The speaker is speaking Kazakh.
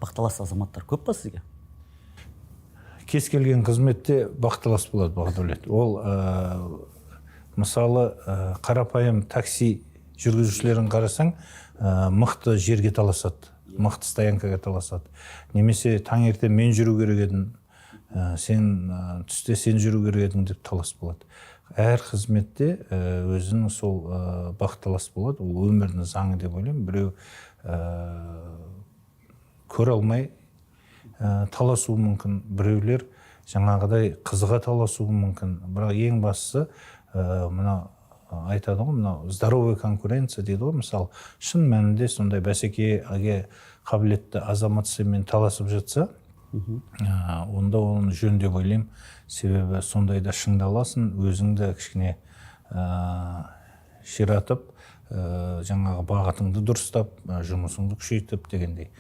бақталас азаматтар көп па сізге? Кез келген қызметте бақталас болады, Бақдәулет. Ол мысалы қарапайым такси жүргізушілерін қарасаң, мықты жерге таласады, мықты стоянкаға таласады. Немесе таңертең мен жүру керек едім, түсте сен жүру керек едің деп талас болады. Әр қызметте өзінің сол бақталас болады. Ол өмірдің заңы деп ойлаймын. Біреу көре алмай таласуы мүмкін, біреулер жаңағыдай қызыға таласуы мүмкін. Бірақ ең бастысы мына айтады ғой, мына здоровая конкуренция дейді ғой. Мысалы, шын мәнінде сондай бәсекеге қабілетті азамат сенімен таласып жатса, онда оны жөн деп ойлаймын. Себебі сондайда шыңдаласын, өзіңді кішкене ширатып, жаңағы бағытыңды дұрыстап, жұмысыңды күшейтіп дегендей.